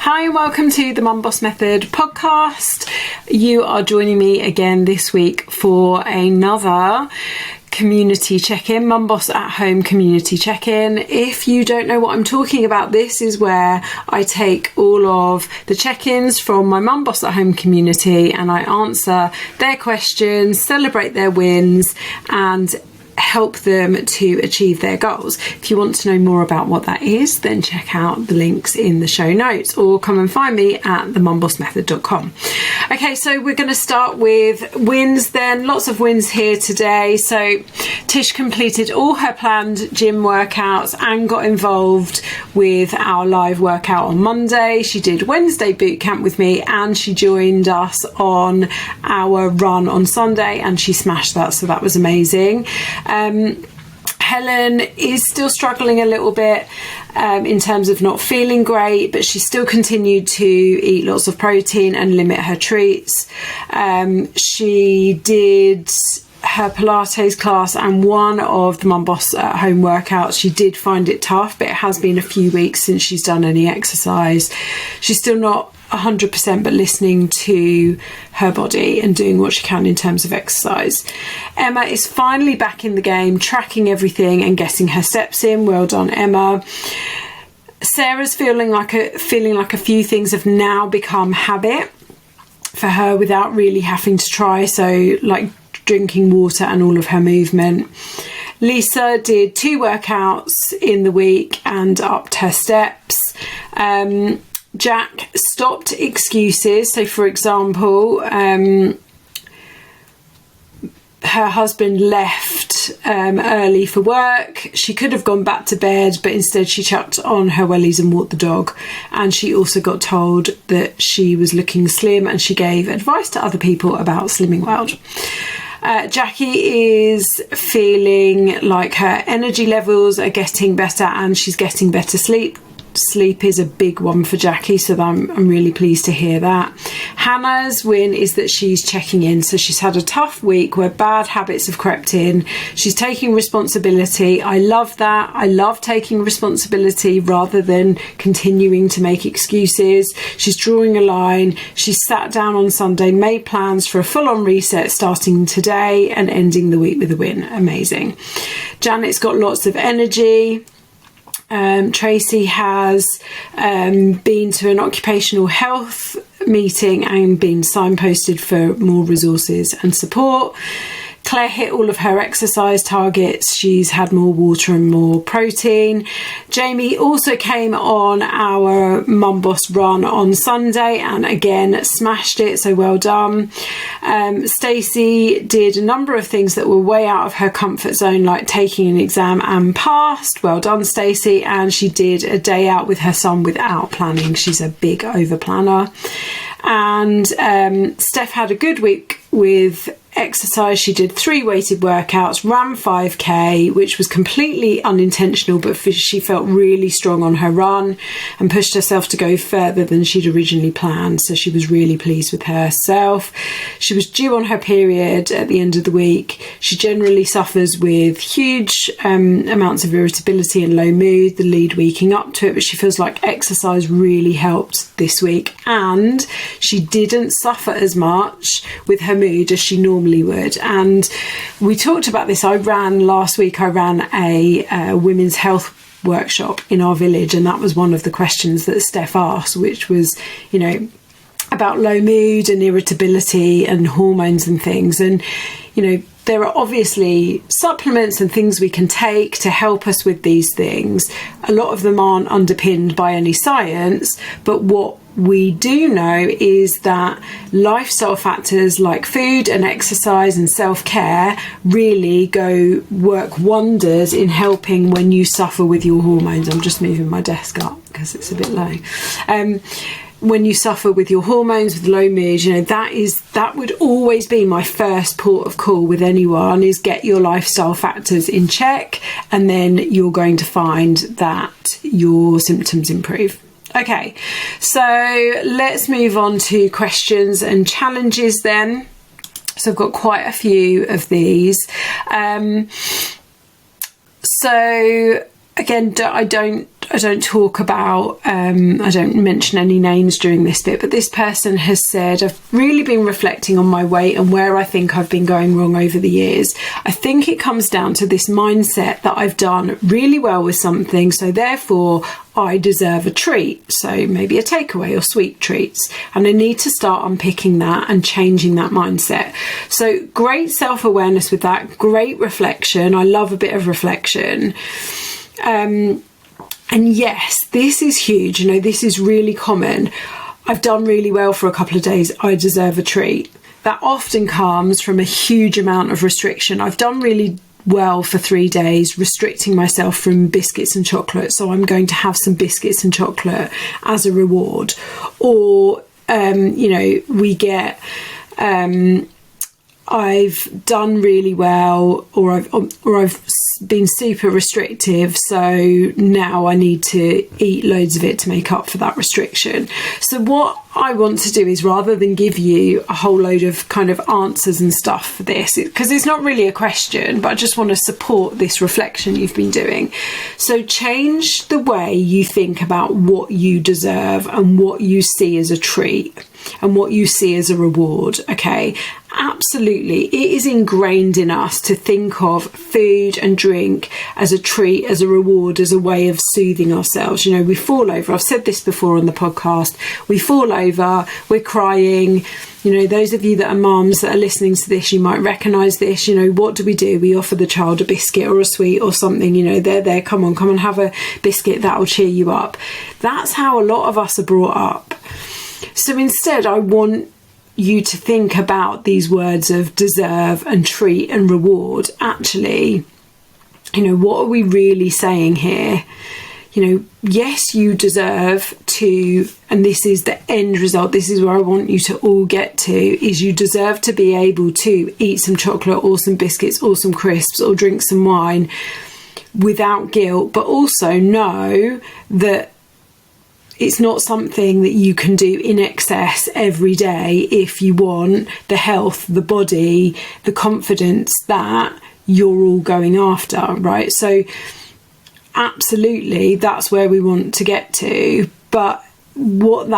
Hi and welcome to the Mum Boss Method podcast. You are joining me again this week for another community check-in, Mum Boss at Home community check-in. If you don't know what I'm talking about, this is where I take all of the check-ins from my Mum Boss at Home community and I answer their questions, celebrate their wins and help them to achieve their goals. If you want to know more about what that is, then check out the links in the show notes or come and find me at themumbossmethod.com. Okay, so we're going to start with wins then. Lots of wins here today. So Tish completed all her planned gym workouts and got involved with our live workout on Monday. She did Wednesday boot camp with me and she joined us on our run on Sunday and she smashed that, so that was amazing. Helen is still struggling a little bit in terms of not feeling great, but she still continued to eat lots of protein and limit her treats. She did her Pilates class and one of the Mum Boss at Home workouts. She did find it tough, but it has been a few weeks since she's done any exercise. She's still not 100%, but listening to her body and doing what she can in terms of exercise. Emma is finally back in the game, tracking everything and getting her steps in. Well done, Emma. Sarah's feeling like a few things have now become habit for her without really having to try, so like drinking water and all of her movement. Lisa did 2 workouts in the week and upped her steps. Jack stopped excuses. So, for example, her husband left early for work. She could have gone back to bed, but instead she chucked on her wellies and walked the dog. And she also got told that she was looking slim and she gave advice to other people about Slimming World. Jackie is feeling like her energy levels are getting better and she's getting better sleep. Sleep is a big one for Jackie, so I'm really pleased to hear that. Hannah's win is that she's checking in. So she's had a tough week where bad habits have crept in. She's taking responsibility. I love that. I love taking responsibility rather than continuing to make excuses. She's drawing a line. She's sat down on Sunday, made plans for a full-on reset starting today and ending the week with a win. Amazing. Janet's got lots of energy. Tracy has been to an occupational health meeting and been signposted for more resources and support. Claire hit all of her exercise targets. She's had more water and more protein. Jamie also came on our Mum Boss run on Sunday and again smashed it, so well done. Stacey did a number of things that were way out of her comfort zone, like taking an exam and passed. Well done, Stacey. And she did a day out with her son without planning. She's a big over planner. And Steph had a good week with exercise. She did 3 weighted workouts, ran 5k, which was completely unintentional, but she felt really strong on her run and pushed herself to go further than she'd originally planned, so she was really pleased with herself. She was due on her period at the end of the week. She generally suffers with huge amounts of irritability and low mood the lead weeking up to it, but she feels like exercise really helped this week and she didn't suffer as much with her mood as she normally would. And we talked about this. Last week I ran a women's health workshop in our village, and that was one of the questions that Steph asked, which was, about low mood and irritability and hormones and things. And there are obviously supplements and things we can take to help us with these things. A lot of them aren't underpinned by any science, but what we do know is that lifestyle factors like food and exercise and self-care really work wonders in helping when you suffer with your hormones. I'm just moving my desk up because it's a bit low. When you suffer with your hormones, with low mood, that would always be my first port of call with anyone, is get your lifestyle factors in check, and then you're going to find that your symptoms improve. Okay, so let's move on to questions and challenges then. So I've got quite a few of these. So again, I don't don't talk about, I don't mention any names during this bit, but this person has said, I've really been reflecting on my weight and where I think I've been going wrong over the years. I think it comes down to this mindset that I've done really well with something, so therefore I deserve a treat. So maybe a takeaway or sweet treats. And I need to start unpicking that and changing that mindset. So great self-awareness with that, great reflection. I love a bit of reflection. And yes, this is huge. You know, this is really common. I've done really well for a couple of days. I deserve a treat. That often comes from a huge amount of restriction. I've done really well for 3 days, restricting myself from biscuits and chocolate. So I'm going to have some biscuits and chocolate as a reward. Or, you know, we get, I've done really well, or I've been super restrictive, so now I need to eat loads of it to make up for that restriction. So what I want to do is, rather than give you a whole load of kind of answers and stuff for this, because it's not really a question, but I just want to support this reflection you've been doing. So change the way you think about what you deserve and what you see as a treat and what you see as a reward, okay? Absolutely, it is ingrained in us to think of food and drink as a treat, as a reward, as a way of soothing ourselves. You know, we fall over. I've said this before on the podcast. We fall over, we're crying. You know, those of you that are mums that are listening to this, you might recognise this. You know, what do? We offer the child a biscuit or a sweet or something. You know, there, come on, have a biscuit, that'll cheer you up. That's how a lot of us are brought up. So instead, I want you to think about these words of deserve and treat and reward. Actually, you know, what are we really saying here? You know, yes, you deserve to, and this is the end result, this is where I want you to all get to, is you deserve to be able to eat some chocolate or some biscuits or some crisps or drink some wine without guilt, but also know that it's not something that you can do in excess every day if you want the health, the body, the confidence that you're all going after, right? So absolutely, that's where we want to get to. But what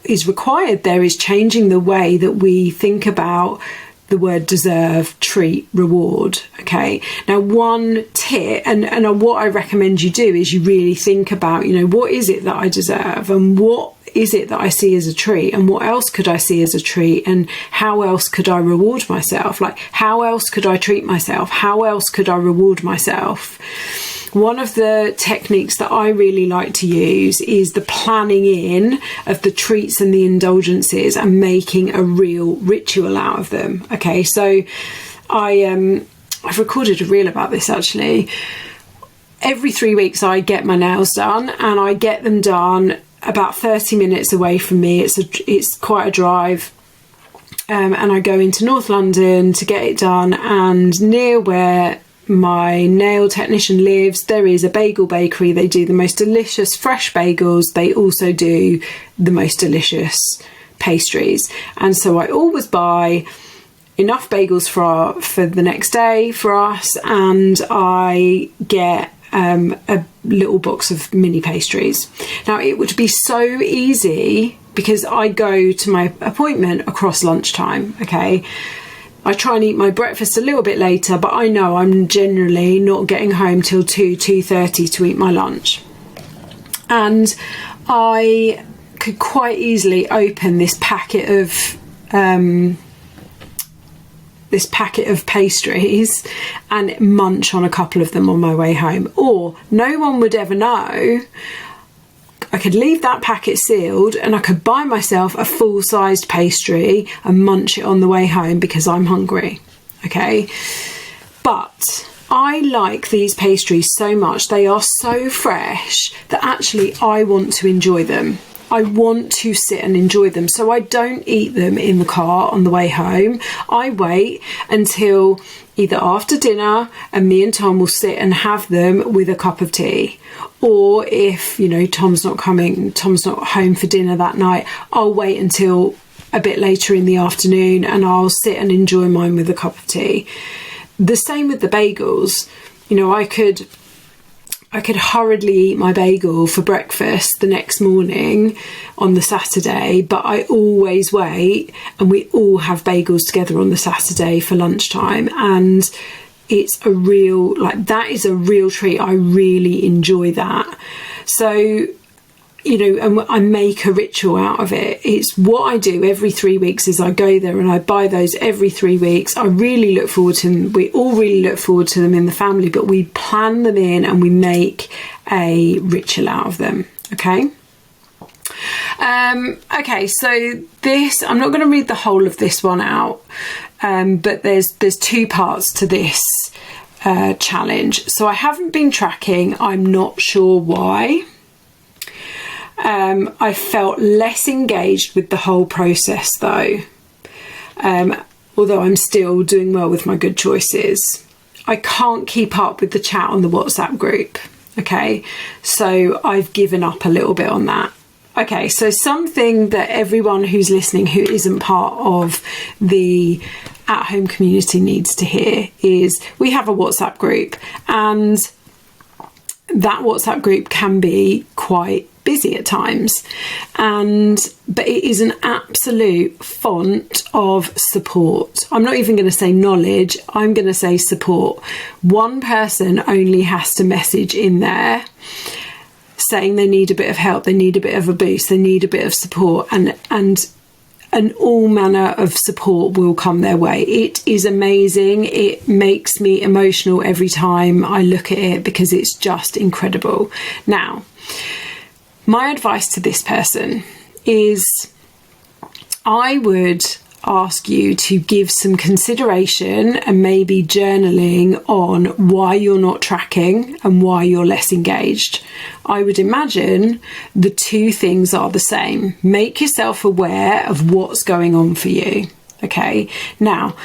is required there is changing the way that we think about the word deserve, treat, reward. Okay. Now, one tip, and what I recommend you do is you really think about, you know, what is it that I deserve, and what is it that I see as a treat, and what else could I see as a treat, and how else could I reward myself? Like, how else could I treat myself? How else could I reward myself? One of the techniques that I really like to use is the planning in of the treats and the indulgences and making a real ritual out of them. Okay, so I've recorded a reel about this actually. Every 3 weeks I get my nails done, and I get them done about 30 minutes away from me. It's quite a drive. And I go into North London to get it done, and near where my nail technician lives, there is a bagel bakery. They do the most delicious fresh bagels. They also do the most delicious pastries. And so I always buy enough bagels for the next day for us, and I get a little box of mini pastries. Now, it would be so easy because I go to my appointment across lunchtime, okay? I try and eat my breakfast a little bit later, but I know I'm generally not getting home till 2:30 to eat my lunch. And I could quite easily open this packet of pastries and munch on a couple of them on my way home. Or no one would ever know. I could leave that packet sealed, and I could buy myself a full-sized pastry and munch it on the way home because I'm hungry, okay? But I like these pastries so much, they are so fresh, that actually I want to enjoy them. I want to sit and enjoy them. So I don't eat them in the car on the way home. I wait until either after dinner, and me and Tom will sit and have them with a cup of tea. Or if, you know, Tom's not home for dinner that night, I'll wait until a bit later in the afternoon and I'll sit and enjoy mine with a cup of tea. The same with the bagels. You know, I could I could hurriedly eat my bagel for breakfast the next morning on the Saturday, but I always wait, and we all have bagels together on the Saturday for lunchtime, and it's a real, that is a real treat. I really enjoy that. So, and I make a ritual out of it. It's what I do every 3 weeks is I go there and I buy those every 3 weeks. I really look forward to them. We all really look forward to them in the family, but we plan them in and we make a ritual out of them. Okay. Okay, so this, I'm not going to read the whole of this one out, but there's 2 parts to this challenge. So I haven't been tracking. I'm not sure why. I felt less engaged with the whole process though, although I'm still doing well with my good choices. I can't keep up with the chat on the WhatsApp group. Okay, so I've given up a little bit on that. Okay, so something that everyone who's listening who isn't part of the at-home community needs to hear is we have a WhatsApp group, and that WhatsApp group can be quite busy at times, but it is an absolute font of support. I'm not even going to say knowledge, I'm going to say support. One person only has to message in there saying they need a bit of help, they need a bit of a boost, they need a bit of support, and all manner of support will come their way. It is amazing. It makes me emotional every time I look at it because it's just incredible. Now, my advice to this person is I would ask you to give some consideration and maybe journaling on why you're not tracking and why you're less engaged. I would imagine the 2 things are the same. Make yourself aware of what's going on for you. Okay. Now,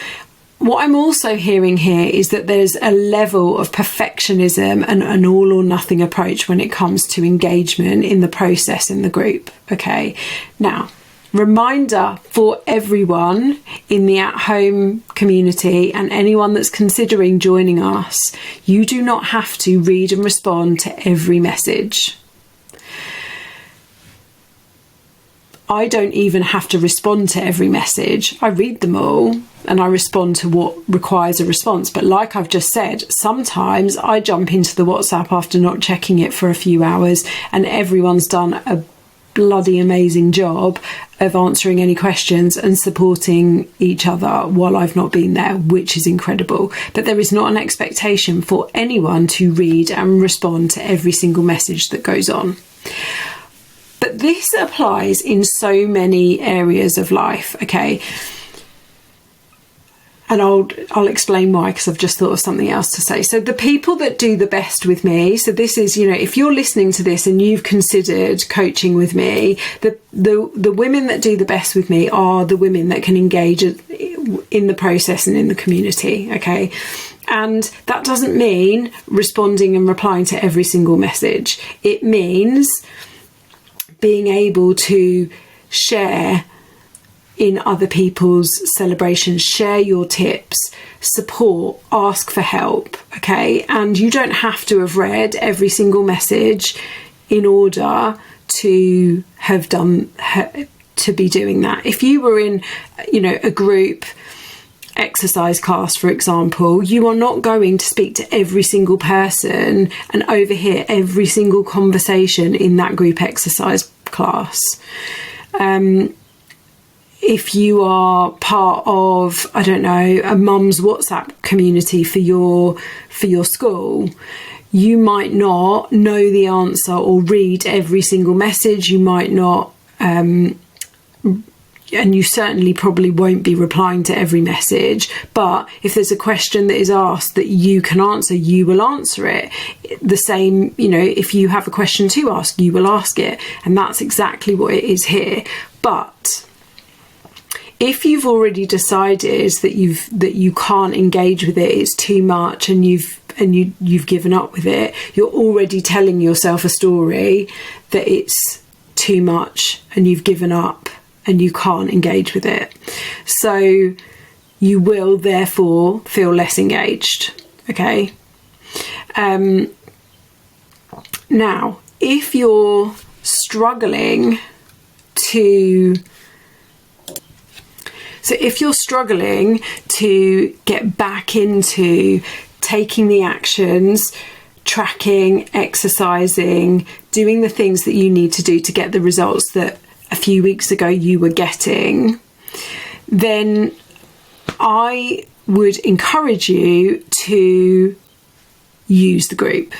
what I'm also hearing here is that there's a level of perfectionism and an all or nothing approach when it comes to engagement in the process in the group. Okay. Now, reminder for everyone in the at-home community and anyone that's considering joining us, you do not have to read and respond to every message. I don't even have to respond to every message. I read them all and I respond to what requires a response. But like I've just said, sometimes I jump into the WhatsApp after not checking it for a few hours and everyone's done a bloody amazing job of answering any questions and supporting each other while I've not been there, which is incredible. But there is not an expectation for anyone to read and respond to every single message that goes on. But this applies in so many areas of life, okay? And I'll explain why, because I've just thought of something else to say. So the people that do the best with me, so this is, if you're listening to this and you've considered coaching with me, the women that do the best with me are the women that can engage in the process and in the community, okay? And that doesn't mean responding and replying to every single message. It means being able to share in other people's celebrations, share your tips, support, ask for help, okay? And you don't have to have read every single message in order to have to be doing that. If you were in, a group exercise class, for example, you are not going to speak to every single person and overhear every single conversation in that group exercise class. If you are part of, a mum's WhatsApp community for your school, you might not know the answer or read every single message. You might not, and you certainly probably won't be replying to every message. But if there's a question that is asked that you can answer, you will answer it. The same, if you have a question to ask, you will ask it. And that's exactly what it is here. But if you've already decided that you can't engage with it, it's too much, and you've given up with it, you're already telling yourself a story that it's too much and you've given up and you can't engage with it. So you will therefore feel less engaged. Okay. Now, if you're struggling to get back into taking the actions, tracking, exercising, doing the things that you need to do to get the results that a few weeks ago you were getting, then I would encourage you to use the group.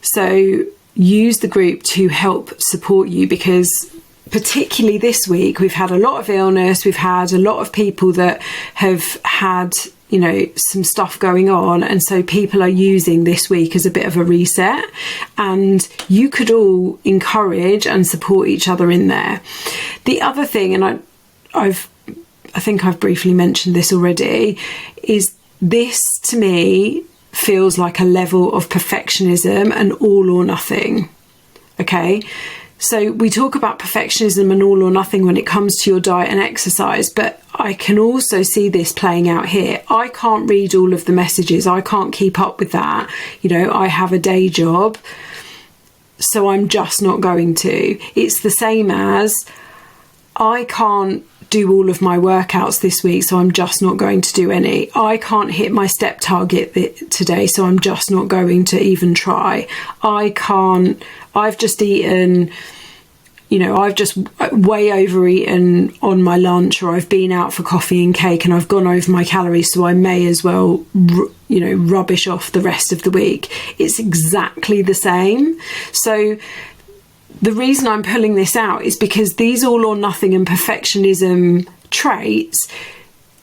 So use the group to help support you, because particularly this week we've had a lot of illness, we've had a lot of people that have had, you know, some stuff going on, and so people are using this week as a bit of a reset, and you could all encourage and support each other in there. The other thing, and I think I've briefly mentioned this already, is this to me feels like a level of perfectionism and all or nothing. Okay, so we talk about perfectionism and all or nothing when it comes to your diet and exercise, but I can also see this playing out here. I can't read all of the messages, I can't keep up with that. You know, I have a day job, so I'm just not going to. It's the same as I can't do all of my workouts this week, so I'm just not going to do any. I can't hit my step target today, so I'm just not going to even try. I've just eaten, you know, I've just way overeaten on my lunch, or I've been out for coffee and cake and I've gone over my calories, so I may as well, you know, rubbish off the rest of the week. It's exactly the same. So the reason I'm pulling this out is because these all or nothing and perfectionism traits,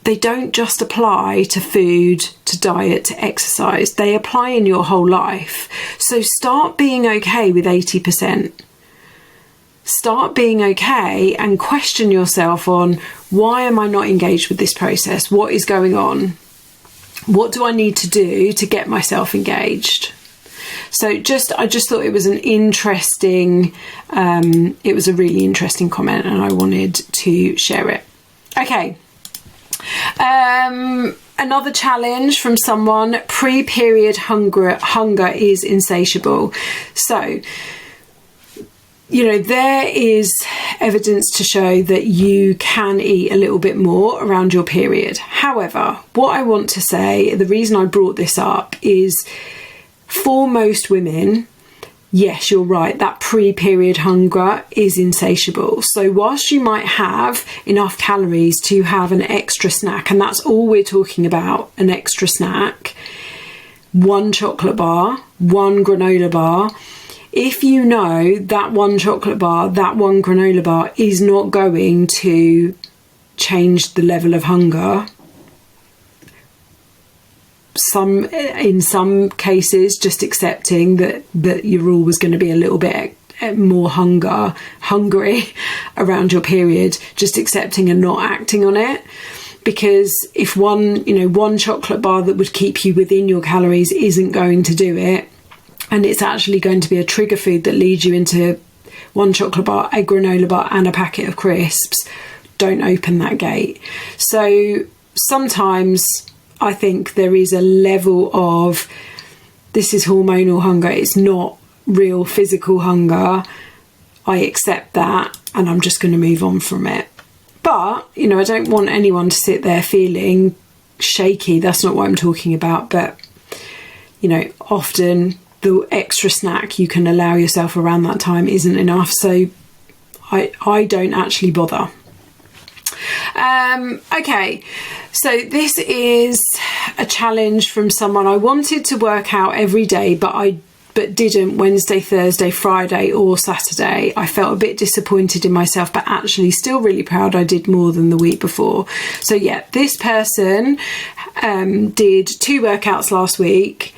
they don't just apply to food, to diet, to exercise. They apply in your whole life. So start being okay with 80%. Start being okay and question yourself on, why am I not engaged with this process? What is going on? What do I need to do to get myself engaged? So I just thought it was an interesting, it was a really interesting comment, and I wanted to share it. Okay. Another challenge from someone: pre-period hunger is insatiable. So, you know, there is evidence to show that you can eat a little bit more around your period. However, what I want to say, the reason I brought this up is, for most women, yes, you're right, that pre-period hunger is insatiable. So whilst you might have enough calories to have an extra snack, and that's all we're talking about, an extra snack, one chocolate bar, one granola bar, if you know that one chocolate bar, that one granola bar is not going to change the level of hunger, in some cases, just accepting that you're always going to be a little bit more hungry around your period, just accepting and not acting on it. Because if one chocolate bar that would keep you within your calories isn't going to do it, and it's actually going to be a trigger food that leads you into one chocolate bar, a granola bar and a packet of crisps, don't open that gate. So sometimes I think there is a level of, this is hormonal hunger, it's not real physical hunger. I accept that and I'm just going to move on from it. But, you know, I don't want anyone to sit there feeling shaky. That's not what I'm talking about. But, you know, often the extra snack you can allow yourself around that time isn't enough. So I don't actually bother. Okay, so this is a challenge from someone. I wanted to work out every day, but didn't Wednesday, Thursday, Friday or Saturday. I felt a bit disappointed in myself, but actually still really proud I did more than the week before. So yeah, this person did 2 workouts last week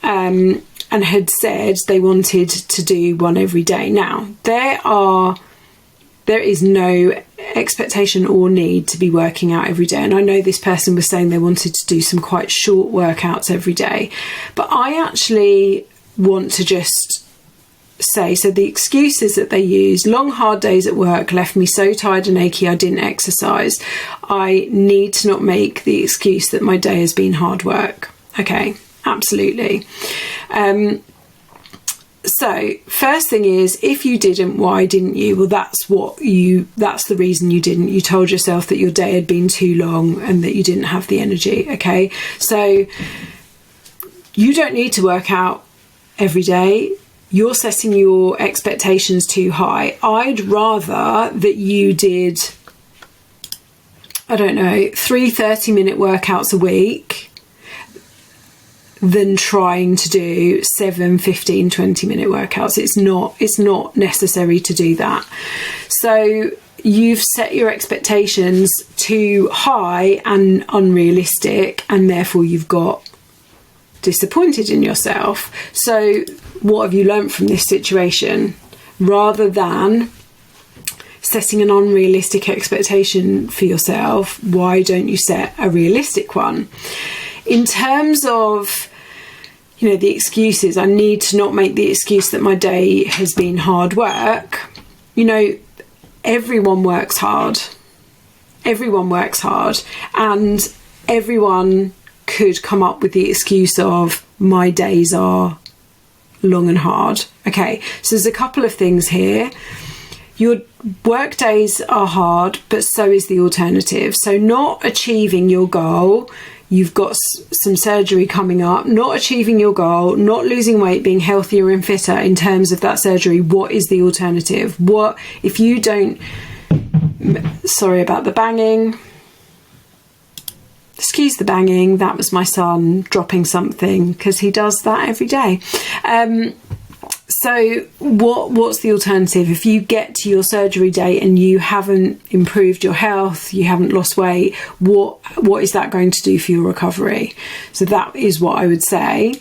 and had said they wanted to do one every day. Now, there is no expectation or need to be working out every day. And I know this person was saying they wanted to do some quite short workouts every day. But I actually want to just say, so the excuses that they use: long hard days at work left me so tired and achy I didn't exercise. I need to not make the excuse that my day has been hard work. Okay, absolutely. So first thing is, if you didn't, why didn't you? Well, that's the reason you didn't. You told yourself that your day had been too long and that you didn't have the energy. Okay, so you don't need to work out every day. You're setting your expectations too high. I'd rather that you did, I don't know, 3 30-minute workouts a week than trying to do 7, 15, 20-minute workouts. It's not necessary to do that. So you've set your expectations too high and unrealistic, and therefore you've got disappointed in yourself. So what have you learned from this situation? Rather than setting an unrealistic expectation for yourself, why don't you set a realistic one? In terms of, the excuses, I need to not make the excuse that my day has been hard work. Everyone works hard. Everyone works hard. And everyone could come up with the excuse of, my days are long and hard. Okay, so there's a couple of things here. Your work days are hard, but so is the alternative. So not achieving your goal, you've got some surgery coming up, not achieving your goal, not losing weight, being healthier and fitter in terms of that surgery, what is the alternative? What if you don't, sorry about the banging, excuse the banging, that was my son dropping something because he does that every day. So what's the alternative? If you get to your surgery date and you haven't improved your health, you haven't lost weight, what is that going to do for your recovery? So that is what I would say,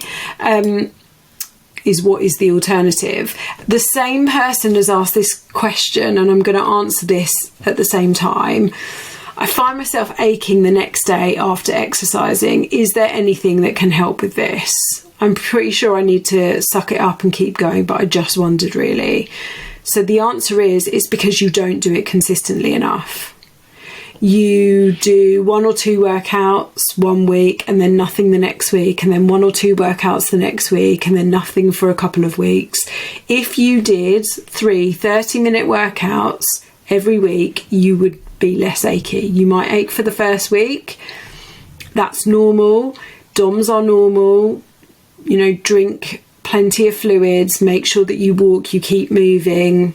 is what is the alternative? The same person has asked this question, and I'm going to answer this at the same time. I find myself aching the next day after exercising. Is there anything that can help with this? I'm pretty sure I need to suck it up and keep going, but I just wondered really. So the answer is, it's because you don't do it consistently enough. You do 1 or 2 workouts one week and then nothing the next week, and then 1 or 2 workouts the next week and then nothing for a couple of weeks. If you did 3 30-minute workouts every week, you would be less achy. You might ache for the first week. That's normal. DOMs are normal. Drink plenty of fluids, make sure that you walk, you keep moving,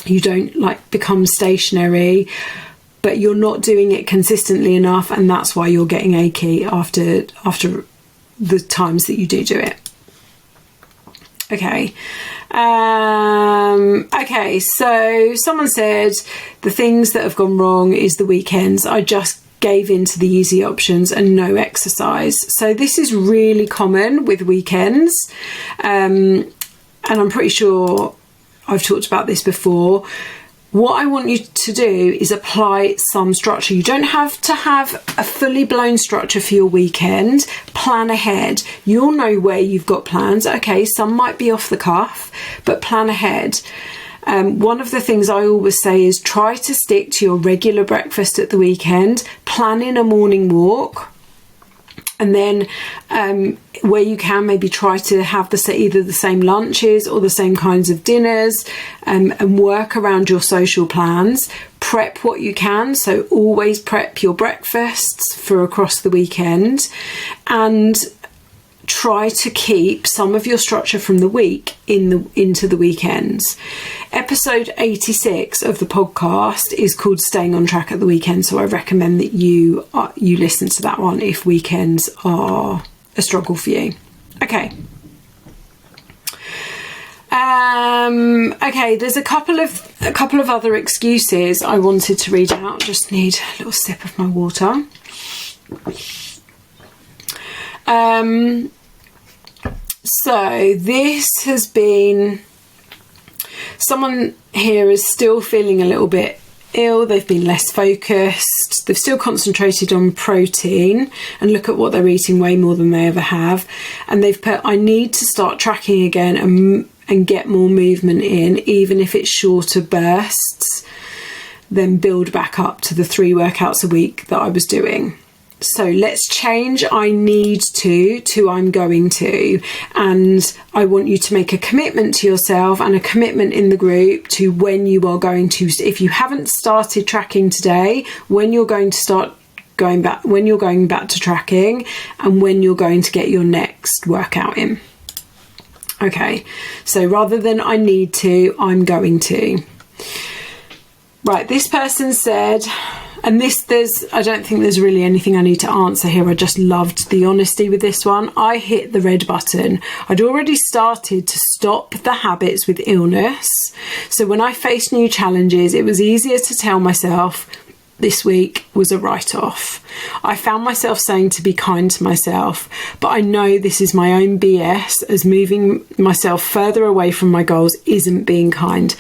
you don't become stationary, but you're not doing it consistently enough, and that's why you're getting achy after the times that you do it. Okay. Okay, so someone said the things that have gone wrong is the weekends. I just gave in to the easy options and no exercise. So this is really common with weekends, and I'm pretty sure I've talked about this before. What I want you to do is apply some structure. You don't have to have a fully blown structure for your weekend. Plan ahead. You'll know where you've got plans. Okay, some might be off the cuff, but plan ahead. One of the things I always say is try to stick to your regular breakfast at the weekend. Plan in a morning walk. And then where you can, maybe try to have either the same lunches or the same kinds of dinners, and work around your social plans. Prep what you can, so always prep your breakfasts for across the weekend, and try to keep some of your structure from the week into the weekends. Episode 86 of the podcast is called Staying on Track at the Weekend, so I recommend that you listen to that one if weekends are a struggle for you. Okay. Okay, there's a couple of other excuses I wanted to read out. Just need a little sip of my water. So this has been, someone here is still feeling a little bit ill. They've been less focused. They've still concentrated on protein and look at what they're eating way more than they ever have. And they've put, I need to start tracking again and get more movement in, even if it's shorter bursts, then build back up to the 3 workouts a week that I was doing. So let's change I need to I'm going to. And I want you to make a commitment to yourself and a commitment in the group to when you are going to, if you haven't started tracking today, when you're going to start going back, when you're going back to tracking, and when you're going to get your next workout in. Okay, so rather than I need to, I'm going to. Right, this person said, and I don't think there's really anything I need to answer here. I just loved the honesty with this one. I hit the red button. I'd already started to stop the habits with illness. So when I faced new challenges, it was easier to tell myself this week was a write-off. I found myself saying to be kind to myself, but I know this is my own BS, as moving myself further away from my goals isn't being kind.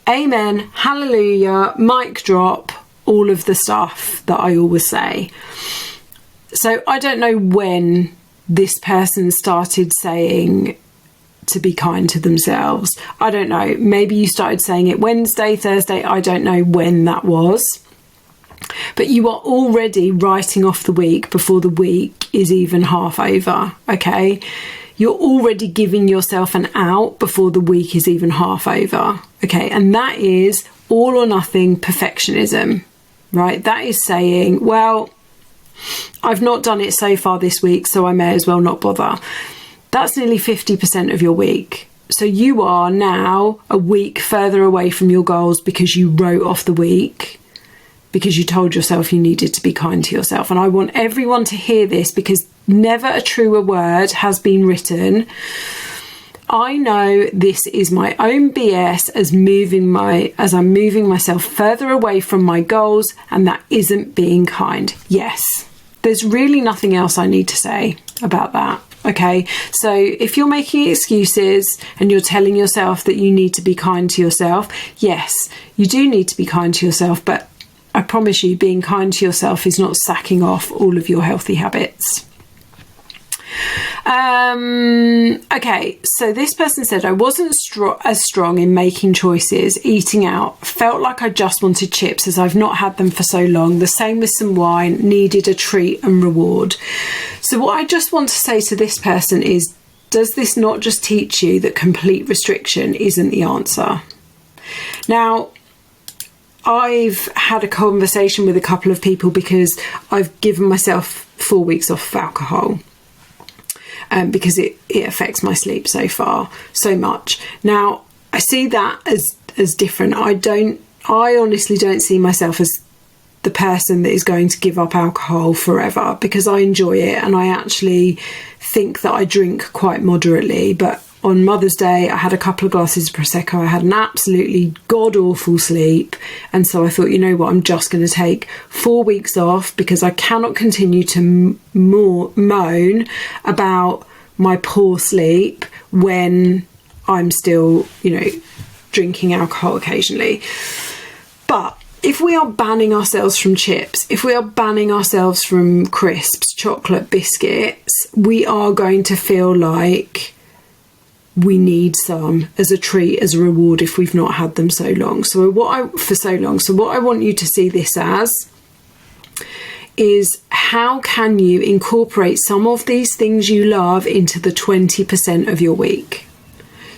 Amen, hallelujah, mic drop, all of the stuff that I always say. So I don't know when this person started saying to be kind to themselves. I don't know. Maybe you started saying it Wednesday, Thursday. I don't know when that was. But you are already writing off the week before the week is even half over. Okay? You're already giving yourself an out before the week is even half over. Okay? And that is all or nothing perfectionism. Right? That is saying, well, I've not done it so far this week, so I may as well not bother. That's nearly 50% of your week. So you are now a week further away from your goals because you wrote off the week, because you told yourself you needed to be kind to yourself. And I want everyone to hear this, because never a truer word has been written. I know this is my own BS as I'm moving myself further away from my goals, and that isn't being kind. Yes, there's really nothing else I need to say about that. Okay, so if you're making excuses and you're telling yourself that you need to be kind to yourself, yes, you do need to be kind to yourself, but I promise you, being kind to yourself is not sacking off all of your healthy habits. Okay, so this person said, I wasn't as strong in making choices, eating out, felt like I just wanted chips as I've not had them for so long, the same with some wine, needed a treat and reward. So what I just want to say to this person is, does this not just teach you that complete restriction isn't the answer? Now, I've had a conversation with a couple of people because I've given myself 4 weeks off alcohol. Because it affects my sleep so much. Now, I see that as different. I honestly don't see myself as the person that is going to give up alcohol forever, because I enjoy it and I actually think that I drink quite moderately. But on Mother's Day, I had a couple of glasses of Prosecco. I had an absolutely god-awful sleep. And so I thought, you know what, I'm just going to take 4 weeks off, because I cannot continue to moan about my poor sleep when I'm still, drinking alcohol occasionally. But if we are banning ourselves from chips, if we are banning ourselves from crisps, chocolate, biscuits, we are going to feel like we need some as a treat, as a reward, if we've not had them so long. So what I want you to see this as is, how can you incorporate some of these things you love into the 20% of your week?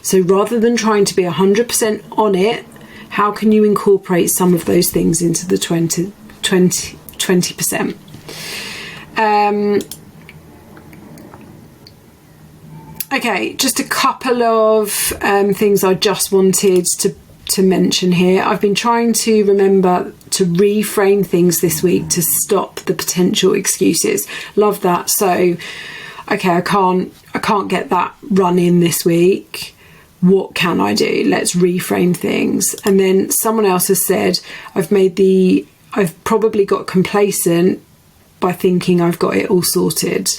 So rather than trying to be 100% on it, how can you incorporate some of those things into the 20%? Okay, just a couple of things I just wanted to mention here. I've been trying to remember to reframe things this week to stop the potential excuses. Love that. So, okay, I can't get that run in this week. What can I do? Let's reframe things. And then someone else has said, I've probably got complacent by thinking I've got it all sorted.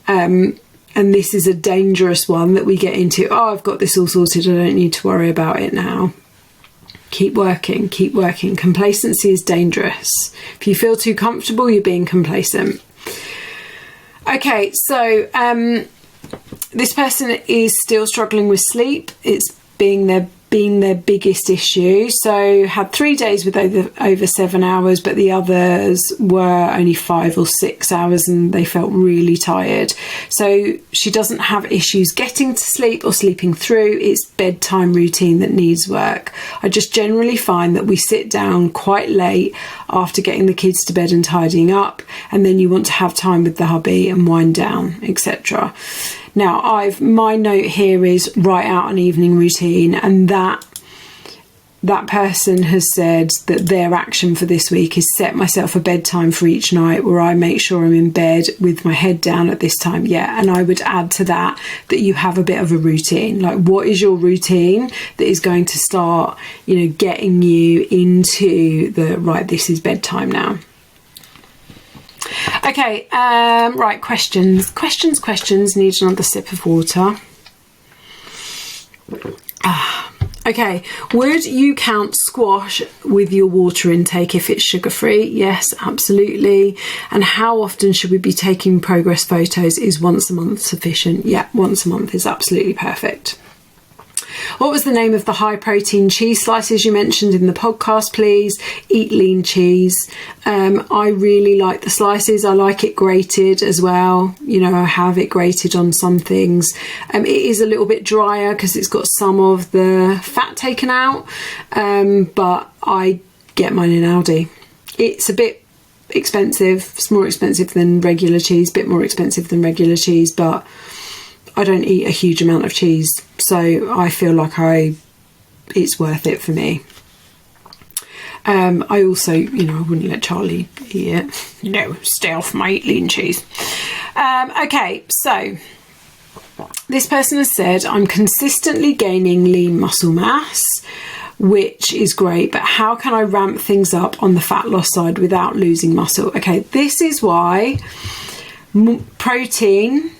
And this is a dangerous one that we get into. Oh, I've got this all sorted. I don't need to worry about it now. Keep working. Complacency is dangerous. If you feel too comfortable, you're being complacent. Okay, so this person is still struggling with sleep. It's being their been their biggest issue. So had 3 days with over 7 hours, but the others were only 5 or 6 hours, and they felt really tired. So she doesn't have issues getting to sleep or sleeping through. It's bedtime routine that needs work. I just generally find that we sit down quite late after getting the kids to bed and tidying up, and then you want to have time with the hubby and wind down, etc. Now, my note here is write out an evening routine, and that person has said that their action for this week is set myself a bedtime for each night where I make sure I'm in bed with my head down at this time. Yeah, and I would add to that you have a bit of a routine. Like, what is your routine that is going to start, getting you into the, right, this is bedtime now. Okay, right, questions. Need another sip of water. Okay, would you count squash with your water intake if it's sugar-free? Yes, absolutely. And how often should we be taking progress photos? Is once a month sufficient? Yeah, once a month is absolutely perfect. What was the name of the high protein cheese slices you mentioned in the podcast, please? Eat Lean Cheese. I really like the slices. I like it grated as well. I have it grated on some things. It is a little bit drier because it's got some of the fat taken out, but I get mine in Aldi. It's a bit expensive. It's more expensive than regular cheese, bit more expensive than regular cheese, but I don't eat a huge amount of cheese, so I feel like it's worth it for me. I also, I wouldn't let Charlie eat it. No, stay off my Eat Lean Cheese. Okay, so this person has said, I'm consistently gaining lean muscle mass, which is great, but how can I ramp things up on the fat loss side without losing muscle? Okay, this is why protein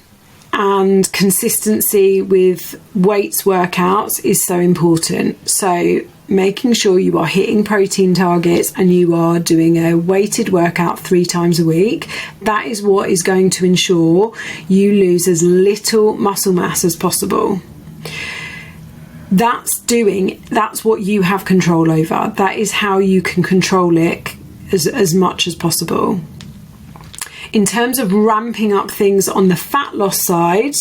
and consistency with weights workouts is so important. So making sure you are hitting protein targets and you are doing a weighted workout 3 times a week, that is what is going to ensure you lose as little muscle mass as possible. That's what you have control over. That is how you can control it as much as possible. In terms of ramping up things on the fat loss side,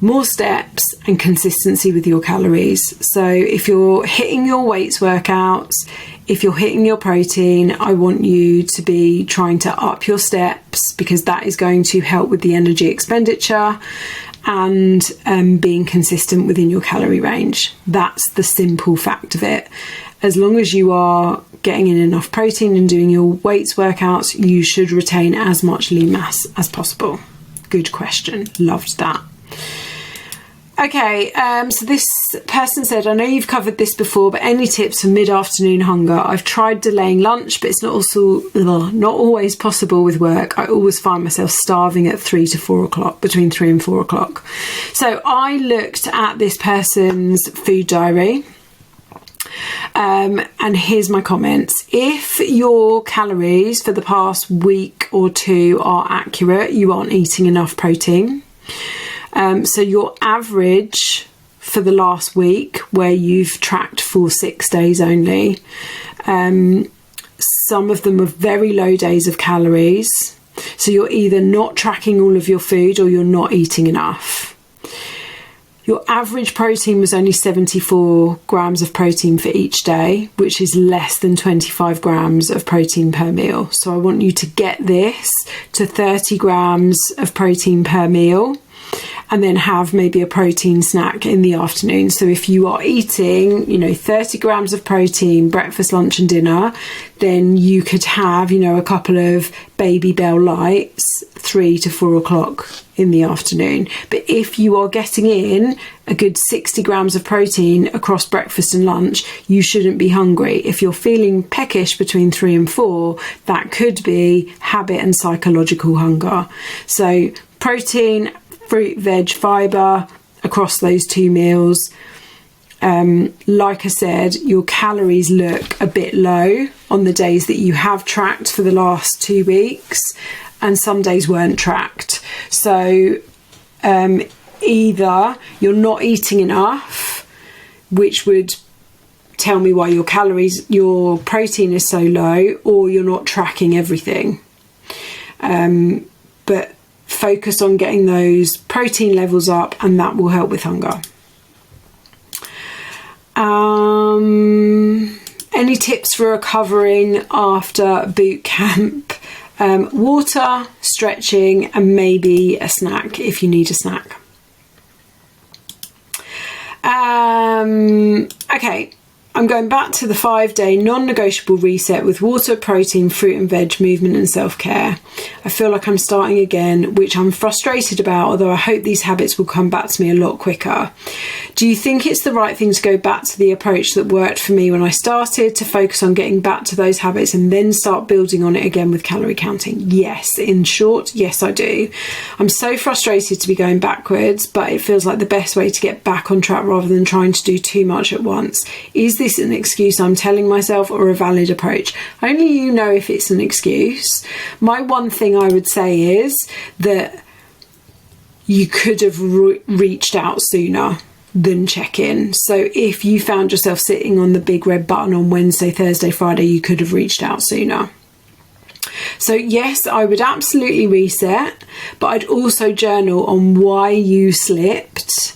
more steps and consistency with your calories. So if you're hitting your weights workouts, if you're hitting your protein, I want you to be trying to up your steps, because that is going to help with the energy expenditure and being consistent within your calorie range. That's the simple fact of it. As long as you are getting in enough protein and doing your weights workouts, you should retain as much lean mass as possible. Good question. Loved that. Okay, so this person said, I know you've covered this before, but any tips for mid-afternoon hunger? I've tried delaying lunch, but it's not always possible with work. I always find myself starving at 3 to 4 o'clock, between 3 and 4 o'clock. So I looked at this person's food diary. And here's my comments. If your calories for the past week or two are accurate, you aren't eating enough protein. So your average for the last week, where you've tracked for 6 days only, some of them are very low days of calories. So you're either not tracking all of your food or you're not eating enough. Your average protein was only 74 grams of protein for each day, which is less than 25 grams of protein per meal. So I want you to get this to 30 grams of protein per meal, and then have maybe a protein snack in the afternoon. So if you are eating, 30 grams of protein, breakfast, lunch and dinner, then you could have, a couple of Baby Bell Lights 3 to 4 o'clock in the afternoon. But if you are getting in a good 60 grams of protein across breakfast and lunch, you shouldn't be hungry. If you're feeling peckish between 3 and 4, that could be habit and psychological hunger. So protein, fruit, veg, fibre across those 2 meals. Like I said, your calories look a bit low on the days that you have tracked for the last 2 weeks, and some days weren't tracked. So either you're not eating enough, which would tell me why your protein is so low, or you're not tracking everything. But focus on getting those protein levels up, and that will help with hunger. Any tips for recovering after boot camp? Water, stretching, and maybe a snack if you need a snack. Okay, I'm going back to the 5-day non-negotiable reset with water, protein, fruit and veg, movement and self-care. I feel like I'm starting again, which I'm frustrated about, although I hope these habits will come back to me a lot quicker. Do you think it's the right thing to go back to the approach that worked for me when I started, to focus on getting back to those habits and then start building on it again with calorie counting? Yes, in short, yes I do. I'm so frustrated to be going backwards, but it feels like the best way to get back on track rather than trying to do too much at once. Is this an excuse I'm telling myself, or a valid approach? Only you know if it's an excuse. My one thing I would say is that you could have reached out sooner than check in. So if you found yourself sitting on the big red button on Wednesday, Thursday, Friday, you could have reached out sooner. So yes, I would absolutely reset, but I'd also journal on why you slipped,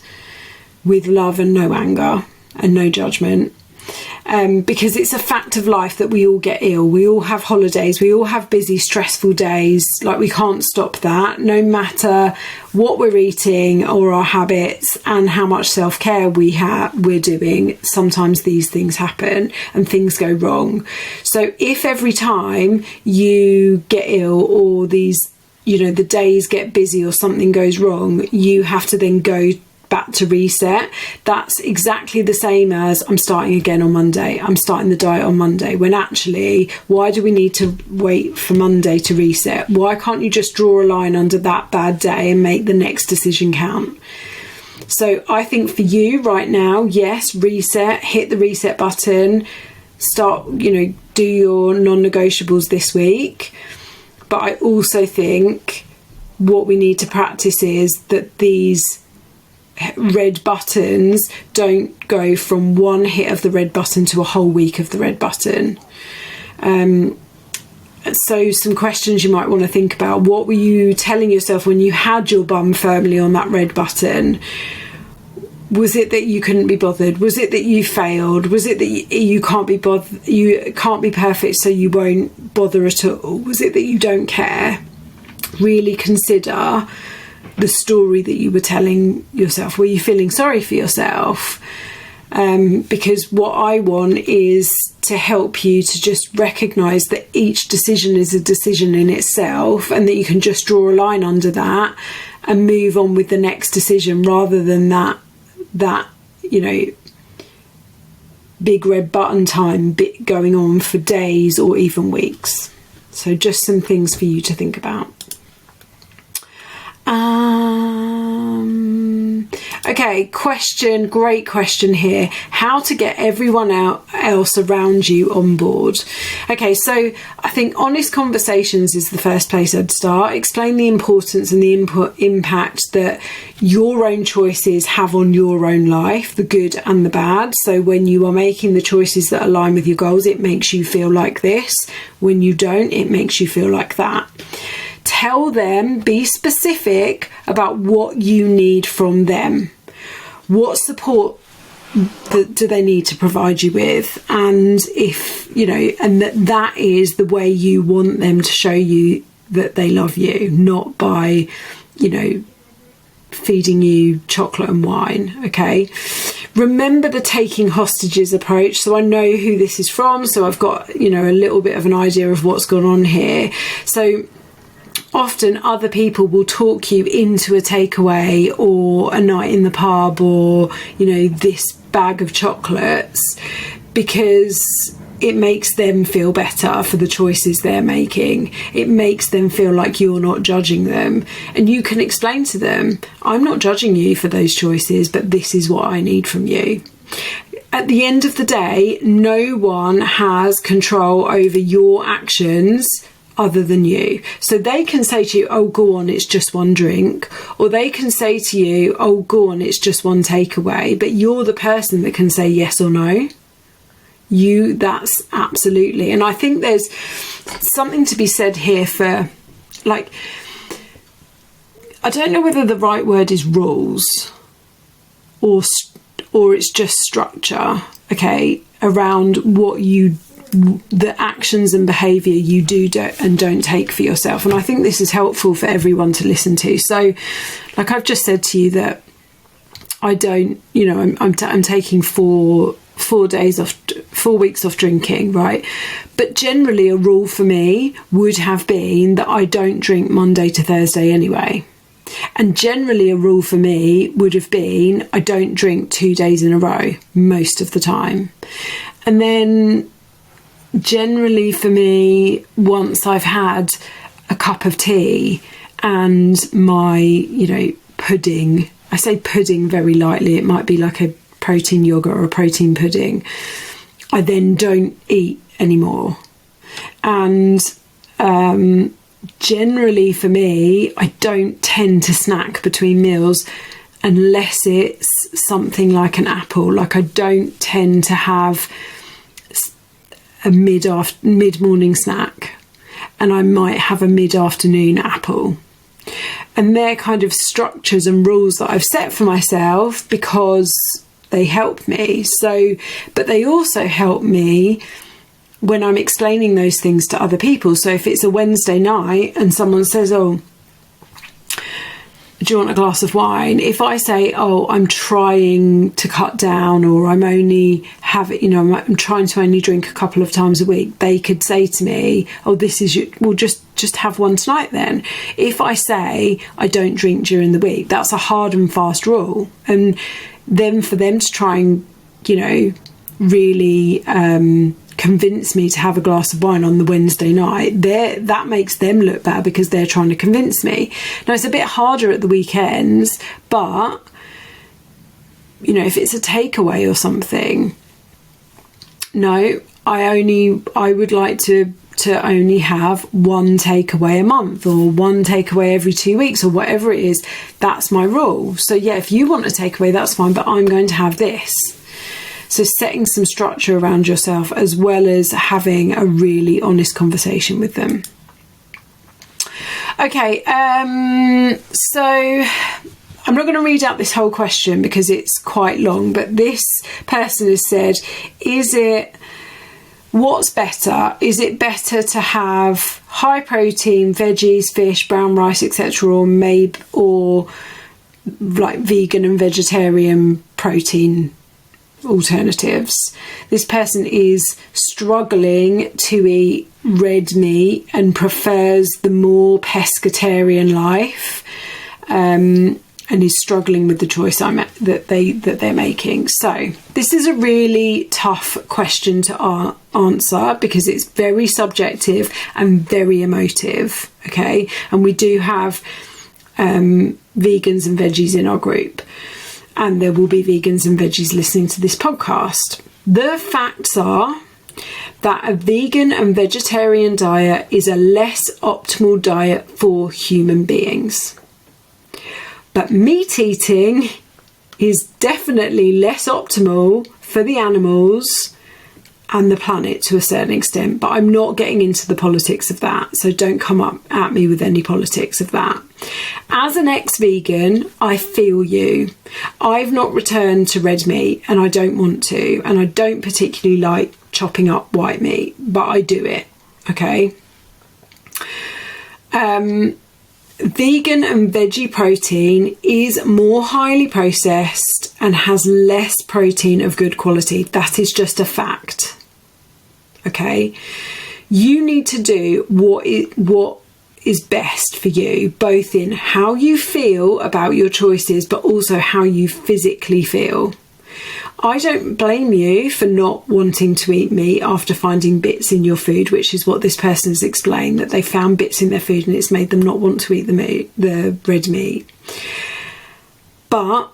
with love and no anger and no judgment. Because it's a fact of life that we all get ill. We all have holidays. We all have busy, stressful days. Like, we can't stop that. No matter what we're eating or our habits and how much self-care we're doing, sometimes these things happen and things go wrong. So if every time you get ill, or these, the days get busy or something goes wrong, you have to then go back to reset, that's exactly the same as I'm starting again on Monday, I'm starting the diet on Monday, when actually, why do we need to wait for Monday to reset? Why can't you just draw a line under that bad day and make the next decision count? So I think for you right now, yes, reset, hit the reset button, start, do your non-negotiables this week. But I also think what we need to practice is that these red buttons don't go from one hit of the red button to a whole week of the red button. So some questions you might want to think about. What were you telling yourself when you had your bum firmly on that red button? Was it that you couldn't be bothered? Was it that you failed? Was it that you can't be bothered? You can't be perfect, so you won't bother at all? Was it that you don't care? Really consider the story that you were telling yourself. Were you feeling sorry for yourself? Because what I want is to help you to just recognise that each decision is a decision in itself, and that you can just draw a line under that and move on with the next decision, rather than that big red button time bit going on for days or even weeks. So just some things for you to think about. Okay, great question here. How to get everyone else around you on board. Okay, so I think honest conversations is the first place I'd start. Explain the importance and the impact that your own choices have on your own life, the good and the bad. So when you are making the choices that align with your goals, it makes you feel like this. When you don't, it makes you feel like that. Tell them, be specific about what you need from them. What support do they need to provide you with? And if, and that is the way you want them to show you that they love you, not by, feeding you chocolate and wine. Okay. Remember the taking hostages approach. So I know who this is from. So I've got, a little bit of an idea of what's gone on here. So often other people will talk you into a takeaway or a night in the pub or, this bag of chocolates, because it makes them feel better for the choices they're making. It makes them feel like you're not judging them. And you can explain to them, I'm not judging you for those choices, but this is what I need from you. At the end of the day, no one has control over your actions other than you. So they can say to you, oh, go on, it's just one drink. Or they can say to you, oh, go on, it's just one takeaway. But you're the person that can say yes or no. That's absolutely. And I think there's something to be said here for, like, I don't know whether the right word is rules or it's just structure, okay, around what the actions and behaviour you do and don't take for yourself. And I think this is helpful for everyone to listen to. So, like I've just said to you, that I don't, I'm taking 4 weeks off drinking, right? But generally a rule for me would have been that I don't drink Monday to Thursday anyway. And generally a rule for me would have been I don't drink 2 days in a row most of the time. And then generally for me, once I've had a cup of tea and my, pudding, I say pudding very lightly, it might be like a protein yogurt or a protein pudding, I then don't eat anymore. And generally for me, I don't tend to snack between meals unless it's something like an apple. Like, I don't tend to have a mid-morning snack, and I might have a mid-afternoon apple. And they're kind of structures and rules that I've set for myself because they help me. But they also help me when I'm explaining those things to other people. So if it's a Wednesday night and someone says, oh, do you want a glass of wine? If I say, oh, I'm trying to cut down, or I'm only I'm trying to only drink a couple of times a week, they could say to me, oh, this is well, just have one tonight then. If I say I don't drink during the week, that's a hard and fast rule. And then for them to try and, really convince me to have a glass of wine on the Wednesday night, that makes them look bad because they're trying to convince me. Now, it's a bit harder at the weekends, but if it's a takeaway or something, no, I would like to only have one takeaway a month, or one takeaway every 2 weeks, or whatever it is. That's my rule. So yeah, if you want a takeaway, that's fine, but I'm going to have this. So setting some structure around yourself, as well as having a really honest conversation with them. Okay, so I'm not going to read out this whole question because it's quite long, but this person has said, what's better? Is it better to have high protein, veggies, fish, brown rice, etc., or like vegan and vegetarian protein alternatives? This person is struggling to eat red meat and prefers the more pescatarian life, and is struggling with the choice that they're making. So this is a really tough question to answer because it's very subjective and very emotive. Okay, and we do have vegans and veggies in our group, and there will be vegans and veggies listening to this podcast. The facts are that a vegan and vegetarian diet is a less optimal diet for human beings. But meat eating is definitely less optimal for the animals and the planet to a certain extent. But I'm not getting into the politics of that, so don't come up at me with any politics of that. As an ex-vegan, I feel you. I've not returned to red meat, and I don't want to, and I don't particularly like chopping up white meat, but I do it, okay? Vegan and veggie protein is more highly processed and has less protein of good quality. That is just a fact. Okay? You need to do what is best for you, both in how you feel about your choices, but also how you physically feel. I don't blame you for not wanting to eat meat after finding bits in your food, which is what this person has explained, that they found bits in their food and it's made them not want to eat the red meat. But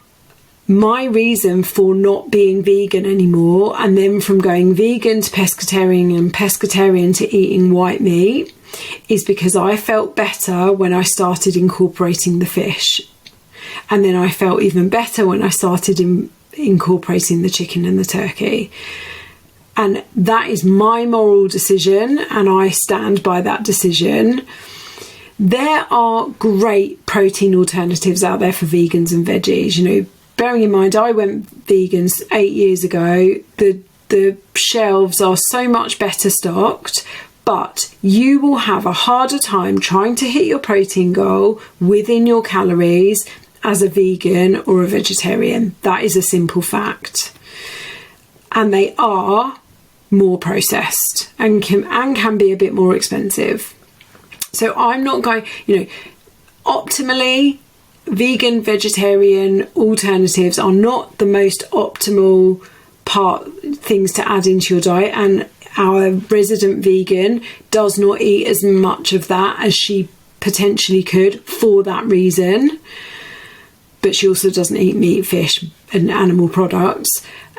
my reason for not being vegan anymore, and then from going vegan to pescatarian and pescatarian to eating white meat, is because I felt better when I started incorporating the fish. And then I felt even better when I started incorporating the chicken and the turkey. And that is my moral decision, and I stand by that decision. There are great protein alternatives out there for vegans and veggies. You know, bearing in mind, I went vegan 8 years ago. The shelves are so much better stocked, but you will have a harder time trying to hit your protein goal within your calories as a vegan or a vegetarian. That is a simple fact. And they are more processed and can be a bit more expensive. So I'm not going, you know, optimally, vegan, vegetarian alternatives are not the most optimal things to add into your diet, and our resident vegan does not eat as much of that as she potentially could for that reason. But she also doesn't eat meat, fish and animal products.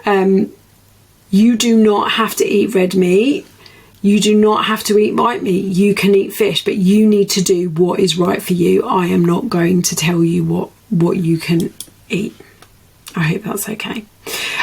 You do not have to eat red meat. You do not have to eat white meat. You can eat fish, but you need to do what is right for you. I am not going to tell you what you can eat. I hope that's okay.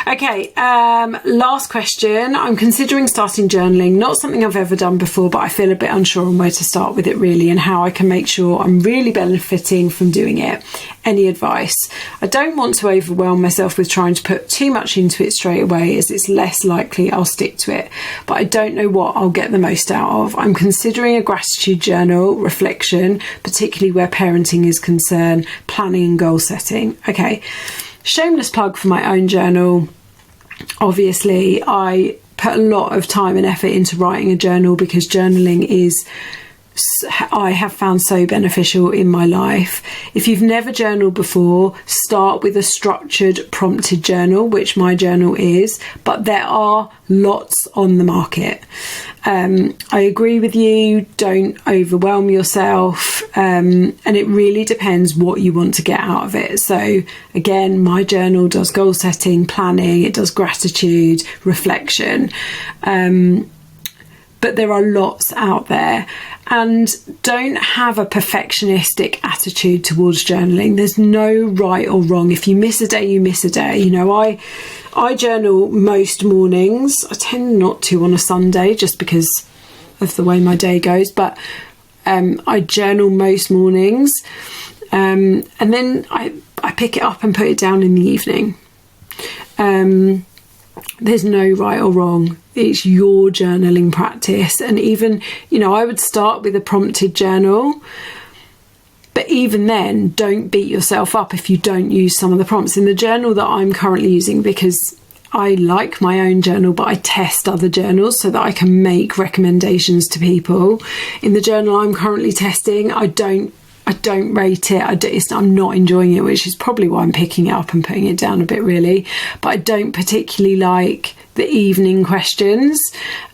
Okay, last question. I'm considering starting journaling. Not something I've ever done before, but I feel a bit unsure on where to start with it really, and how I can make sure I'm really benefiting from doing it. Any advice? I don't want to overwhelm myself with trying to put too much into it straight away, as it's less likely I'll stick to it, but I don't know what I'll get the most out of. I'm considering a gratitude journal, reflection, particularly where parenting is concerned, planning and goal setting. Okay. Shameless plug for my own journal. Obviously, I put a lot of time and effort into writing a journal because journaling is, I have found, so beneficial in my life. If you've never journaled before, start with a structured, prompted journal, which my journal is, but there are lots on the market. I agree with you, don't overwhelm yourself, and it really depends what you want to get out of it. So again, my journal does goal setting, planning, it does gratitude, reflection, but there are lots out there. And don't have a perfectionistic attitude towards journaling. There's no right or wrong. If you miss a day, you miss a day. You know, I journal most mornings. I tend not to on a Sunday just because of the way my day goes, but I journal most mornings, and then I pick it up and put it down in the evening. There's no right or wrong. It's your journaling practice. And even, you know, I would start with a prompted journal, but even then, don't beat yourself up if you don't use some of the prompts. In the journal that I'm currently using, because I like my own journal, but I test other journals so that I can make recommendations to people. In the journal I'm currently testing, I don't rate it. I'm not enjoying it, which is probably why I'm picking it up and putting it down a bit really. But I don't particularly like the evening questions,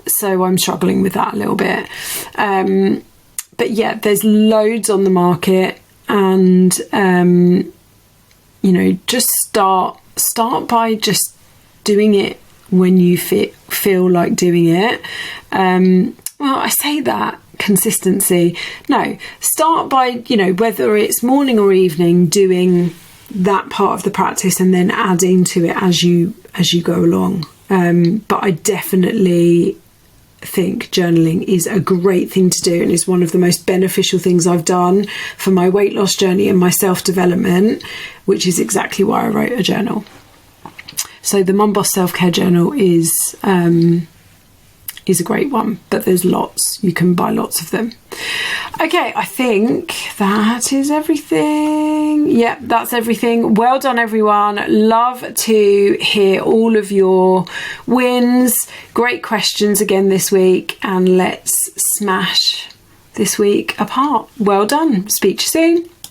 so I'm struggling with that a little bit. But yeah, there's loads on the market, and you know, just start by just doing it when you feel like doing it. Well, I say that, consistency. No, start by, you know, whether it's morning or evening, doing that part of the practice and then adding to it as you go along. But I definitely think journaling is a great thing to do, and is one of the most beneficial things I've done for my weight loss journey and my self-development, which is exactly why I wrote a journal. So the Mum Boss Self-Care Journal is a great one, but there's lots. You can buy lots of them. Okay, I think that is everything. Yep, that's everything. Well done, everyone. Love to hear all of your wins. Great questions again this week, and let's smash this week apart. Well done. Speak to you soon.